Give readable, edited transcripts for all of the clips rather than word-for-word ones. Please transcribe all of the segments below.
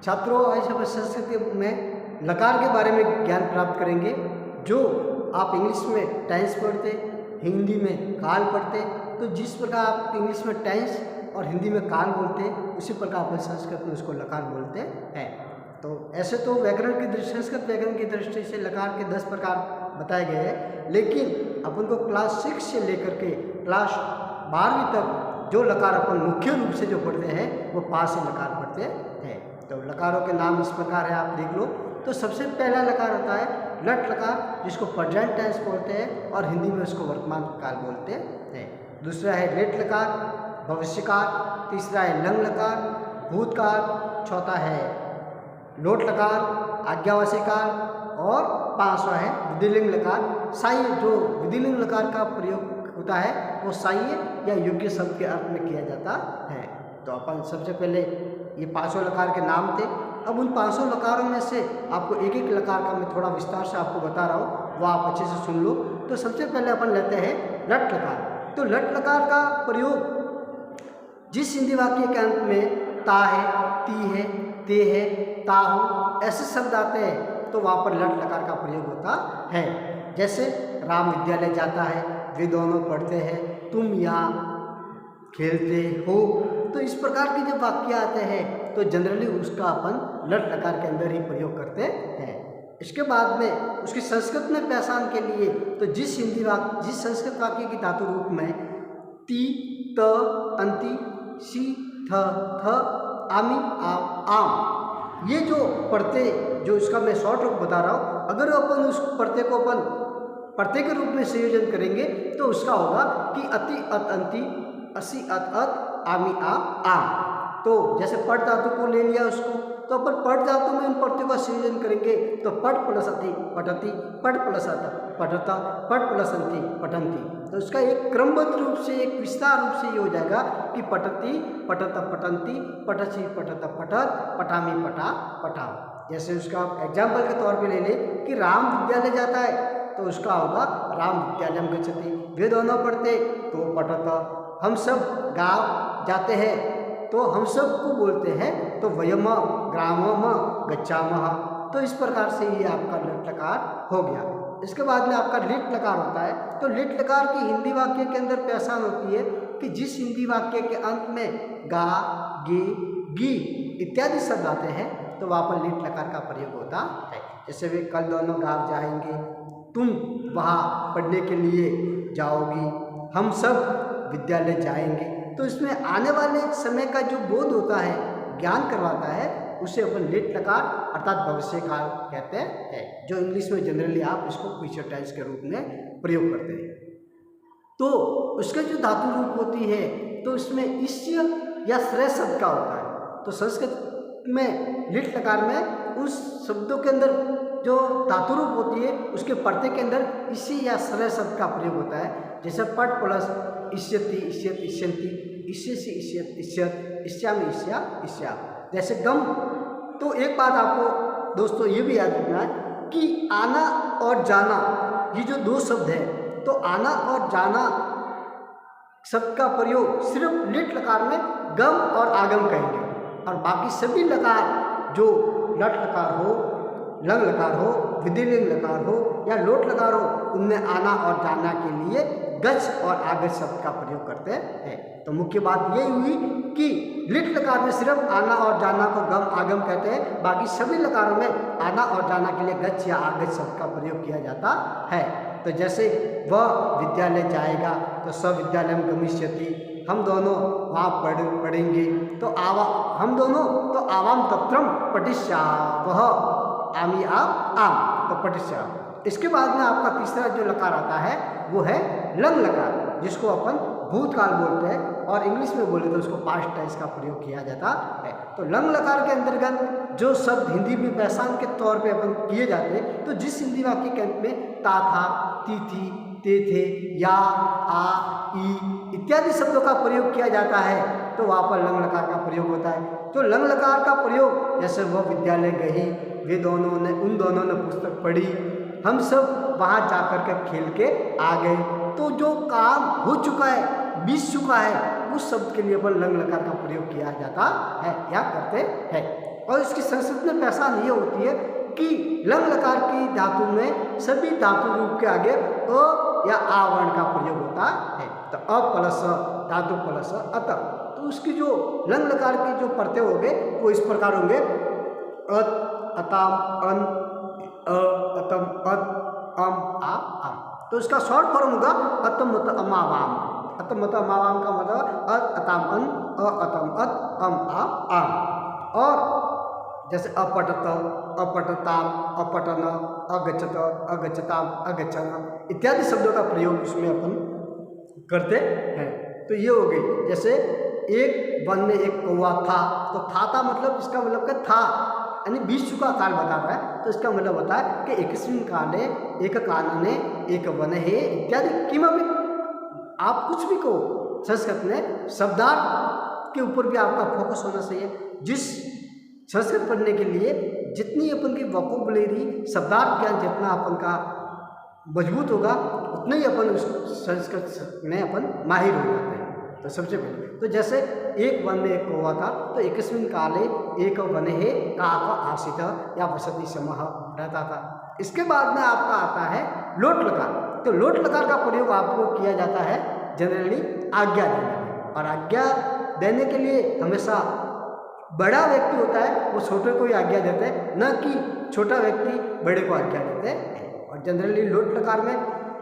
छात्रों, आज हम संस्कृत में लकार के बारे में ज्ञान प्राप्त करेंगे। जो आप इंग्लिश में टेंस पढ़ते, हिंदी में काल पढ़ते, तो जिस प्रकार आप इंग्लिश में टेंस और हिंदी में काल बोलते हैं, उसी प्रकार अपन संस्कृत में उसको लकार बोलते हैं। तो ऐसे तो व्याकरण की दृष्टि, संस्कृत व्याकरण की दृष्टि से लकार के 10 प्रकार बताए गए हैं, लेकिन अपन को क्लास 6 से लेकर के क्लास 12वीं तक जो लकार अपन मुख्य रूप से जो पढ़ते हैं वो पा से लकार पढ़ते हैं। तो लकारों के नाम इस प्रकार है, आप देख लो। तो सबसे पहला लकार होता है लट लकार, जिसको प्रेजेंट टेंस बोलते हैं और हिंदी में उसको वर्तमान काल बोलते हैं। दूसरा है लेट लकार, भविष्यकाल। तीसरा है लंग लकार, भूतकाल। चौथा है लोट लकार, आज्ञावासी काल। और पांचवा है विधिलिंग लकार। साह्य, जो विधिलिंग लकार का प्रयोग होता है वो साह्य या योग्य शब्द के अर्थ में किया जाता है। तो अपन सबसे पहले ये 5 लकार के नाम थे। अब उन 5 लकारों में से आपको एक एक लकार का मैं थोड़ा विस्तार से आपको बता रहा हूँ, वो आप अच्छे से सुन लो। तो सबसे पहले अपन लेते हैं लट लकार। तो लट लकार का प्रयोग जिस हिंदी वाक्य के अंत में ता है, ती है, ते है, ता हो ऐसे शब्द आते हैं, तो वहाँ पर लट लकार का प्रयोग होता है। जैसे राम विद्यालय जाता है, वे दोनों पढ़ते हैं, तुम यहाँ खेलते हो। तो इस प्रकार के जब वाक्य आते हैं तो जनरली उसका अपन लट लकार के अंदर ही प्रयोग करते हैं। इसके बाद में उसकी संस्कृत में पहचान के लिए तो जिस संस्कृत वाक्य की धातु रूप में ती, त, अंति, सी, थ, आमी, आम, ये जो पढ़ते, जो इसका मैं शॉर्ट रूप बता रहा हूँ, अगर अपन उस पढ़ते को अपन प्रत्यय के रूप में संयोजन करेंगे तो उसका होगा कि अति, अत, अंति, असी, अत, आमी, आम। तो जैसे पट धातु को ले लिया उसको, तो अपन पट धातु में उन प्रत्ययों का संयोजन करेंगे तो पट प्लस अति पठति, पट प्लस अत पठता, पट प्लस अंति पठंती। तो इसका एक क्रमबद्ध रूप से, एक विस्तार रूप से ये हो जाएगा कि पठति, पठत, पठंती, पठसी, पठत, पठत, पठामी, पठा, पठाओ। जैसे उसका एग्जाम्पल के तौर पे ले ले कि राम विद्यालय जाता है, तो उसका होगा राम विद्यालयम गच्छति। वे दोनों पढ़ते तो पठत। हम सब गाँव जाते हैं तो हम सब को बोलते हैं तो वयम ग्रामम गच्छामः। तो इस प्रकार से ये आपका लट लकार हो गया। इसके बाद में आपका लिट लकार होता है। तो लिट लकार की हिंदी वाक्य के अंदर पहचान होती है कि जिस हिंदी वाक्य के अंत में गा, गे, गी इत्यादि शब्द आते हैं तो वहाँ पर लिट लकार का प्रयोग होता है। जैसे वे कल दोनों गाँव जाएंगे, तुम वहाँ पढ़ने के लिए जाओगी, हम सब विद्यालय जाएंगे। तो इसमें आने वाले समय का जो बोध होता है, ज्ञान करवाता है, उसे अपन लेट लकार अर्थात भविष्य काल कहते हैं, जो इंग्लिश में जनरली आप इसको फ्यूचर टेंस के रूप में प्रयोग करते हैं। तो उसका जो धातु रूप होती है तो इसमें इस्य या श्रेय शब्द का होता है। तो संस्कृत में लिट लकार में उस शब्दों के अंदर जो धातु रूप होती है उसके प्रत्यय के अंदर इसी या श्रेय शब्द का प्रयोग होता है। जैसे पट प्लस इष्यति, इष्यत, इष्यंति, इष्यसि, इष्यत, इष्यत, इष्यामि, इष्या, इष्या। जैसे गम। तो एक बात आपको दोस्तों ये भी याद रखना है कि आना और जाना, ये जो 2 शब्द है, तो आना और जाना शब्द का प्रयोग सिर्फ लिट लकार में गम और आगम कहेंगे, और बाकी सभी लकार जो लट लकार हो, लंग लकार हो, विधिलिंग लकार हो या लोट लकार हो, उनमें आना और जाना के लिए गच और आगच शब्द का प्रयोग करते हैं। तो मुख्य बात यही हुई कि लिट लकार में सिर्फ आना और जाना को गम आगम कहते हैं, बाकी सभी लकारों में आना और जाना के लिए गच या आगच शब्द का प्रयोग किया जाता है। तो जैसे वह विद्यालय जाएगा तो स विद्यालयम गमिष्यति, हम दोनों वहाँ पढ़ेंगे तो हम दोनों तो आवाम तत्रम पठिष्यावः, आमी, आम, तो पठिष्या। इसके बाद में आपका तीसरा जो लकार आता है वो है लंग लकार, जिसको अपन भूतकाल बोलते हैं, और इंग्लिश में बोले तो उसको पास्ट टेंस का प्रयोग किया जाता है। तो लंग लकार के अंतर्गत जो शब्द हिंदी में पहचान के तौर पे अपन किए जाते हैं, तो जिस हिंदी वाक्य के अंत में ता था, ती थी, ते थे, या, आ, ई इत्यादि शब्दों का प्रयोग किया जाता है, तो वहाँ पर लंग लकार का प्रयोग होता है। तो लंग लकार का प्रयोग जैसे वह विद्यालय गई, वे उन दोनों ने पुस्तक पढ़ी, हम सब वहाँ जाकर के खेल के आ गए। तो जो काम हो चुका है, बीत चुका है, उस शब्द के लिए अपन लंग लकार का प्रयोग किया जाता है या करते हैं। और इसकी संस्कृत में पहचान ये होती है कि लंग लकार की धातु में सभी धातु रूप के आगे अ या आ वर्ण का प्रयोग होता है। तो अ प्लस धातु प्लस अत, तो उसकी जो लंग लकार की जो परते होंगे वो इस प्रकार होंगे अत, अताम, अन, अ, अतम, अत, अम, आ, आम। तो इसका शॉर्ट फॉर्म होगा अतम मत अमावाम। अतम मत अमावाम का मतलब अत, अताम, अन, अ, अतम, अत, अम, आ, आम। और जैसे अपठत, अपठताम, अपठन, अगच्छत, अगच्छताम, अगच्छन इत्यादि शब्दों का प्रयोग इसमें अपन करते हैं। तो ये हो गई। जैसे एक वन में एक कौवा था, तो था मतलब इसका मतलब क्या था, यानी विश्व का काल बताता है। तो इसका मतलब होता है कि एकस्मिन् काले एक कानने एक वन है इत्यादि किमपि, आप कुछ भी कहो, संस्कृत में शब्दार्थ के ऊपर भी आपका फोकस होना चाहिए। जिस संस्कृत पढ़ने के लिए जितनी अपन की वोकैबुलरी शब्दार्थ ज्ञान जितना अपन का मजबूत होगा उतना ही अपन उस संस्कृत में अपन माहिर हो जाते हैं। तो सबसे पहले तो जैसे एक वन में एक कौवा था, तो एकस्मिन् काले एक वने काक आसित या वसति समः रहता था। इसके बाद में आपका आता है लोट लकार। तो लोट लकार का प्रयोग आपको किया जाता है जनरली आज्ञा देने में, और आज्ञा देने के लिए हमेशा बड़ा व्यक्ति होता है वो छोटे को ही आज्ञा देते हैं, न कि छोटा व्यक्ति बड़े को आज्ञा देते हैं। और जनरली लोट लकार में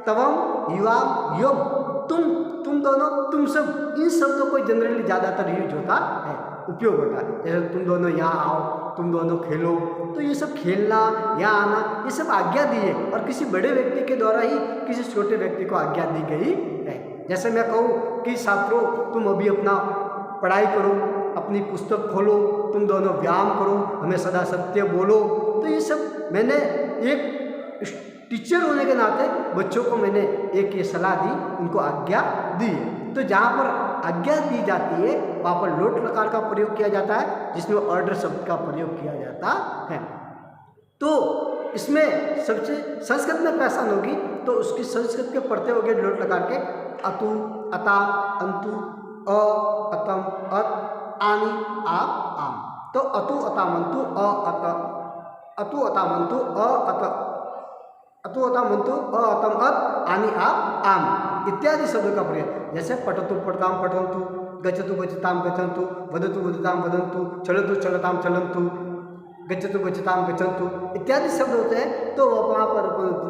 तवम, युवाम, यम, तुम दोनों, तुम सब, इन शब्दों को जनरली ज़्यादातर यूज होता है, उपयोग होता है। जैसे तुम दोनों यहाँ आओ, तुम दोनों खेलो, तो ये सब खेलना, यहाँ आना, ये सब आज्ञा दी है और किसी बड़े व्यक्ति के द्वारा ही किसी छोटे व्यक्ति को आज्ञा दी गई है। जैसे मैं कहूँ कि छात्रों तुम अभी अपना पढ़ाई करो, अपनी पुस्तक खोलो, तुम दोनों व्यायाम करो, हमें सदा सत्य बोलो, तो ये सब मैंने एक टीचर होने के नाते बच्चों को मैंने एक ये सलाह दी, उनको आज्ञा दी। तो जहाँ पर आज्ञा दी जाती है वहाँ पर लोट लकार का प्रयोग किया जाता है, जिसमें ऑर्डर शब्द का प्रयोग किया जाता है। तो इसमें सबसे संस्कृत में पहचान होगी तो उसकी संस्कृत के पढ़ते हो गए लोट लकार के अतु, अता, अंतु, अ, अतम, अत, आनी, आ, आम। तो अतु, अतामंतु, अ, अत, अतु, अतामंतु, अ, अत, अतु, अतामंतु, अ, अतम, अत, आनी, आ, आम इत्यादि शब्दों का प्रयोग। जैसे पठतु, पठताम, पठन्तु, गच्छतु, गच्छताम, गच्छन्तु, वदतु, वदताम, वदन्तु, चलतु, चलताम, चलन्तु, गच्छतु, गच्छताम, गच्छन्तु इत्यादि शब्द होते हैं। तो वहाँ पर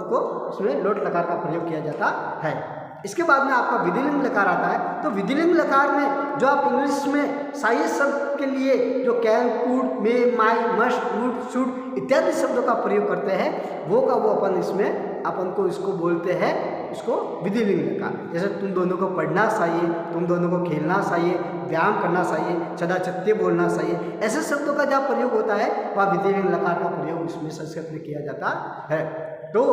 को उसमें लोट लकार का प्रयोग किया जाता है। इसके बाद में आपका विधिलिंग लकार आता है। तो विधिलिंग लकार में जो आप इंग्लिश में सहायक शब्द के लिए जो can, could, may, my, must, would, should इत्यादि शब्दों का प्रयोग करते हैं वो का वो अपन इसमें अपन को इसको बोलते हैं, इसको विधिलिंग लकार। जैसे तुम दोनों को पढ़ना चाहिए, तुम दोनों को खेलना चाहिए, व्यायाम करना चाहिए, सदा सत्य बोलना चाहिए, ऐसे शब्दों का जहाँ प्रयोग होता है वह विधिलिंग लकार का प्रयोग इसमें संस्कृत में किया जाता है। तो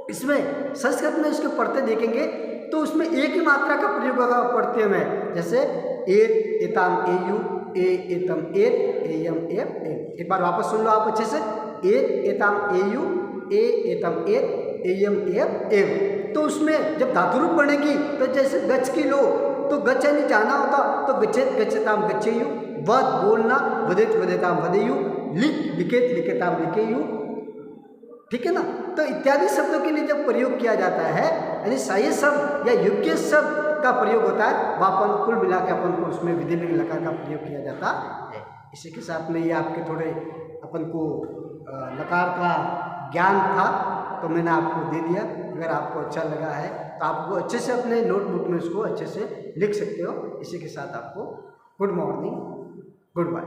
इसमें संस्कृत में इसके पढ़ते देखेंगे तो उसमें एक ही मात्रा का प्रयोग होगा पढ़ते में। जैसे एत, एताम, एयु, ए, एतम, एत, एयम, एम, एम। एक बार वापस सुन लो आप अच्छे से। एत, एताम, एयु, ए, एतम, एत, एयम, एम, एम। तो उसमें जब धातु रूप बनेगी तो जैसे गच्छ की लो तो गच्छ यानी जाना होता, तो गच्छेत, गच्छताम, गच्छेयु, वद बोलना, वदेत, वदेताम, वदेयु, लिख, लिखेत, लिखेताम, लिखेयु, ठीक है ना। तो इत्यादि शब्दों के लिए जब प्रयोग किया जाता है यानी सही शब्द या योग्य शब्द का प्रयोग होता है वह अपन कुल मिला के अपन को उसमें विधिलिंग लकार का प्रयोग किया जाता है। इसी के साथ में ये आपके थोड़े अपन को लकार का ज्ञान था तो मैंने आपको दे दिया। अगर आपको अच्छा लगा है तो आपको अच्छे से अपने नोटबुक में उसको अच्छे से लिख सकते हो। इसी के साथ आपको गुड मॉर्निंग, गुड बाय।